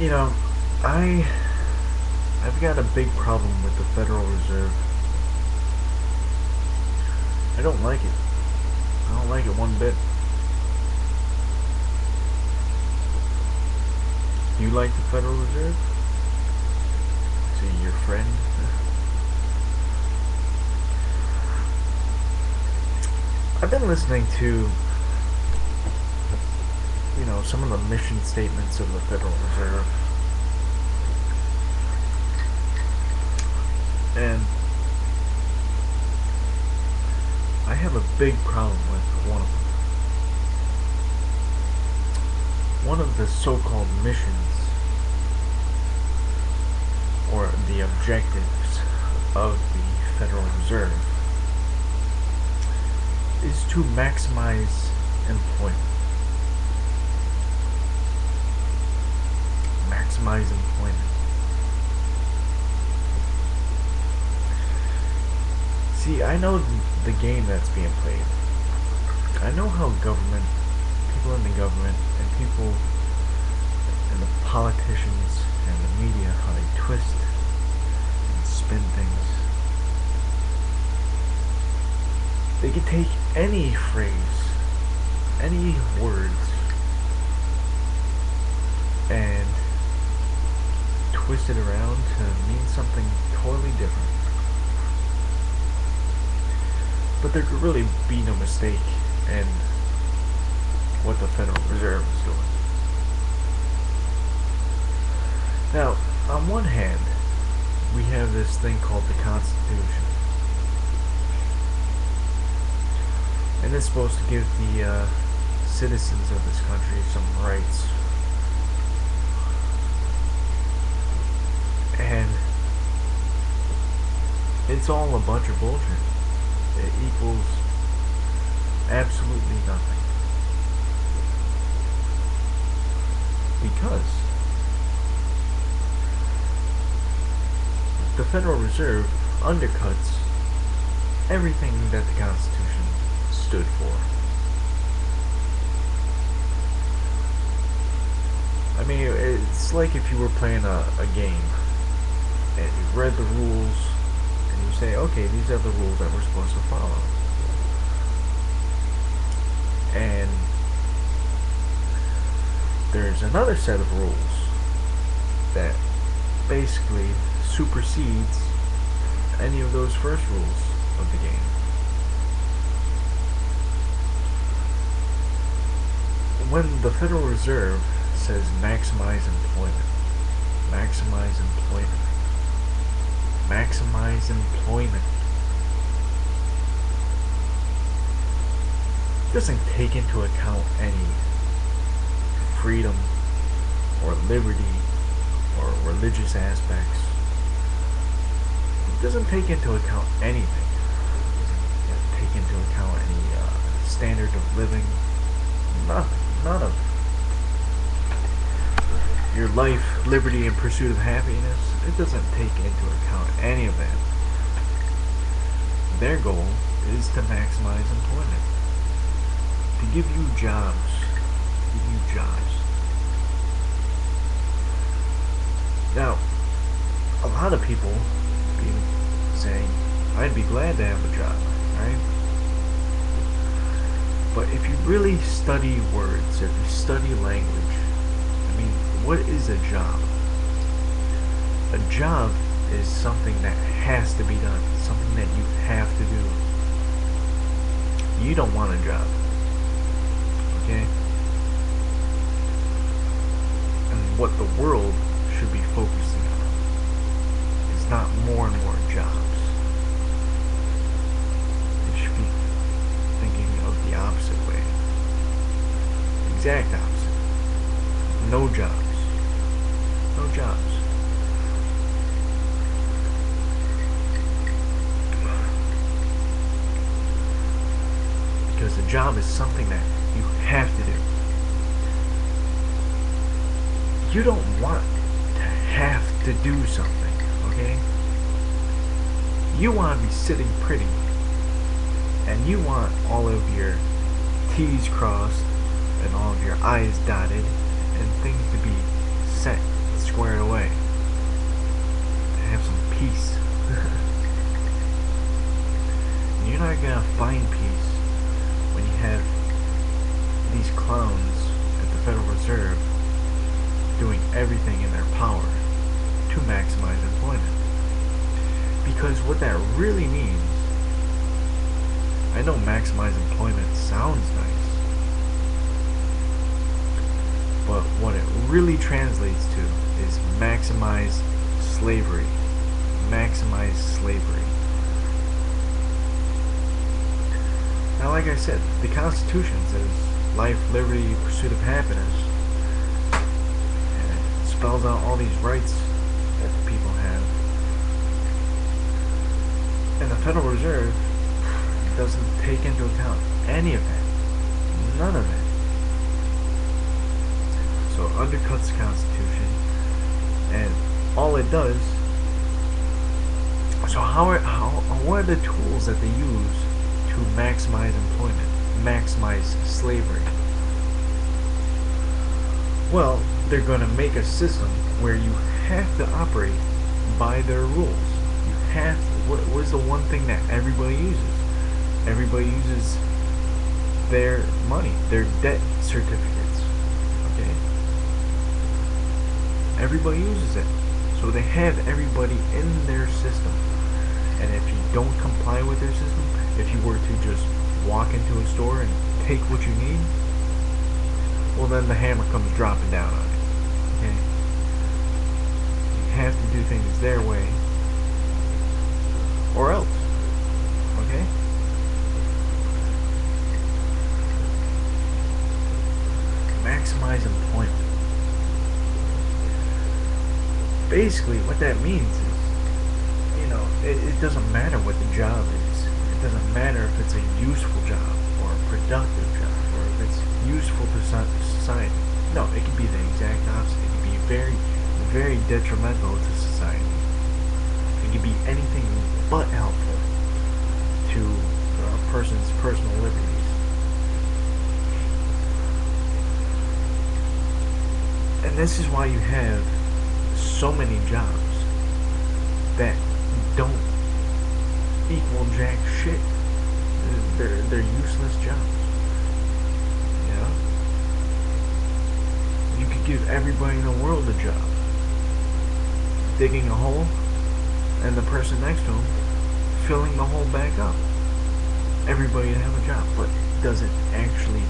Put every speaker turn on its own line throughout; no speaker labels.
You know, I I've got a big problem with the Federal Reserve. I don't like it. I don't like it one bit. Do you like the Federal Reserve? Is he your friend? I've been listening to, some of the mission statements of the Federal Reserve. And I have a big problem with one of them. One of the so-called missions, or the objectives of the Federal Reserve, is to maximize employment. Maximize employment. See, I know the game that's being played. I know how government, people in the government, and people, and the politicians, and the media, how they twist and spin things. They can take any phrase, any words, and twist it around to mean something totally different. But there could really be no mistake in what the Federal Reserve is doing. Now, on one hand, we have this thing called the Constitution. And it's supposed to give the citizens of this country some rights. And it's all a bunch of bullshit. It equals absolutely nothing. Because the Federal Reserve undercuts everything that the Constitution stood for. I mean, it's like if you were playing a game and you read the rules and you say, okay, these are the rules that we're supposed to follow. And there's another set of rules that basically supersedes any of those first rules of the game. When the Federal Reserve says maximize employment, maximize employment, maximize employment, it doesn't take into account any freedom or liberty or religious aspects. It doesn't take into account anything. It doesn't take into account any standard of living. Nothing. None of it. Your life, liberty, and pursuit of happiness, it doesn't take into account any of that. Their goal is to maximize employment. To give you jobs. Give you jobs. Now, a lot of people be saying, I'd be glad to have a job, right? But if you really study words, if you study language, I mean, what is a job? A job is something that has to be done, something that you have to do. You don't want a job, okay? And what the world should be focusing on is not more and more jobs. It should be thinking of the opposite way. Exact opposite. No jobs. No jobs. Because a job is something that you have to do. You don't want to have to do something, okay? You want to be sitting pretty, and you want all of your T's crossed and all of your I's dotted and things to be set squared away. Have some peace. And you're not gonna find peace when you have these clowns at the Federal Reserve doing everything in their power to maximize employment. Because what that really means, I know maximize employment sounds nice, but what it really translates to is maximize slavery. Maximize slavery. Now, like I said, the Constitution says life, liberty, pursuit of happiness, and it spells out all these rights that the people have. And the Federal Reserve doesn't take into account any of that. None of it. So it undercuts the Constitution, and all it does. So what are the tools that they use to maximize employment, maximize slavery? Well, they're going to make a system where you have to operate by their rules. You have to. What is the one thing that everybody uses? Everybody uses their money, their debt certificates. Okay? Everybody uses it. So they have everybody in their system. And if you don't comply with their system, if you were to just walk into a store and take what you need, well, then the hammer comes dropping down on you. Okay? You have to do things their way, or else. Okay? Maximize employment. Basically, what that means is, it doesn't matter what the job is. It doesn't matter if it's a useful job or a productive job or if it's useful to society. No, it can be the exact opposite. It can be very, very detrimental to society. It can be anything but helpful to a person's personal liberties. And this is why you have so many jobs that don't equal jack shit. They're useless jobs. You know? You could give everybody in the world a job. Digging a hole, and the person next to him filling the hole back up. Everybody would have a job, but does it actually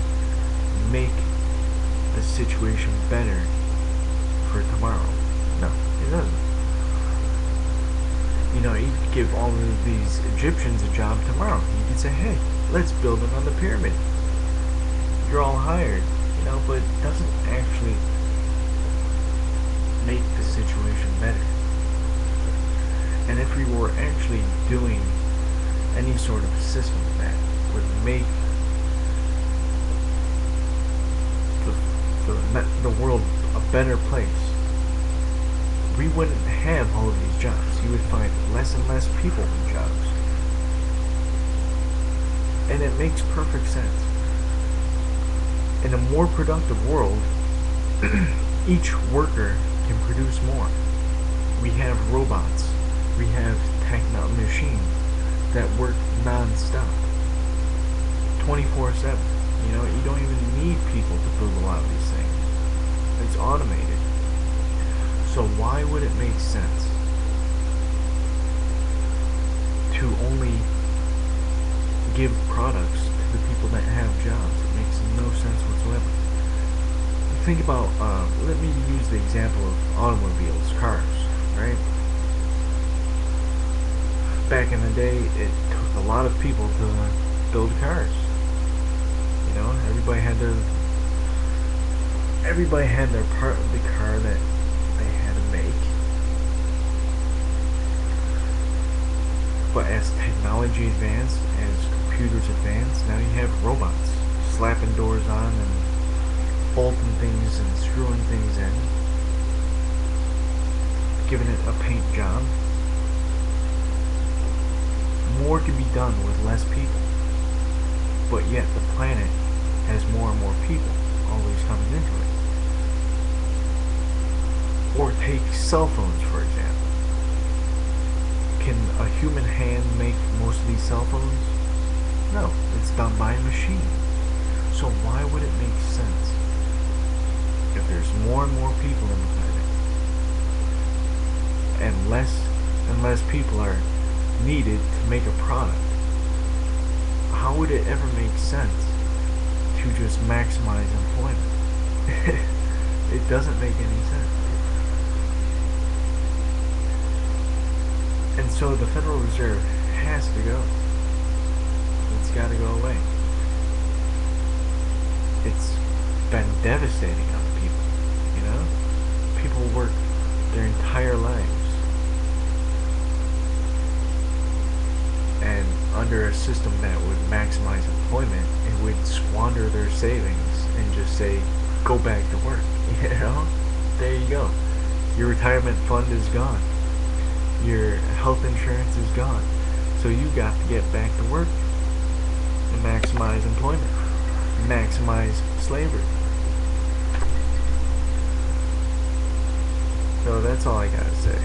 make the situation better for tomorrow? No, it doesn't. You could give all of these Egyptians a job tomorrow. You could say, hey, let's build another pyramid. You're all hired, but it doesn't actually make the situation better. And if we were actually doing any sort of system that would make the world a better place, we wouldn't have all of these jobs. You would find less and less people in jobs. And it makes perfect sense. In a more productive world, each worker can produce more. We have robots. We have machines that work non-stop. 24/7. You don't even need people to build a lot of these things. It's automated. So why would it make sense to only give products to the people that have jobs? It makes no sense whatsoever. Think about, let me use the example of automobiles, cars, right? Back in the day, it took a lot of people to build cars. Everybody had their part of the car that they had to make. But as technology advanced, as computers advanced, now you have robots slapping doors on and bolting things and screwing things in, giving it a paint job. More can be done with less people, but yet the planet has more and more people always coming into it. Or take cell phones, for example. Can a human hand make most of these cell phones? No, it's done by a machine. So why would it make sense if there's more and more people in the planet and less people are needed to make a product? How would it ever make sense to just maximize employment? It doesn't make any sense. And so the Federal Reserve has to go. It's got to go away. It's been devastating on the people, you know? People work their entire lives and under a system that would maximize employment, it would squander their savings and just say, go back to work, you know? There you go. Your retirement fund is gone. Your health insurance is gone. So you got to get back to work and maximize employment, maximize slavery. So that's all I gotta say.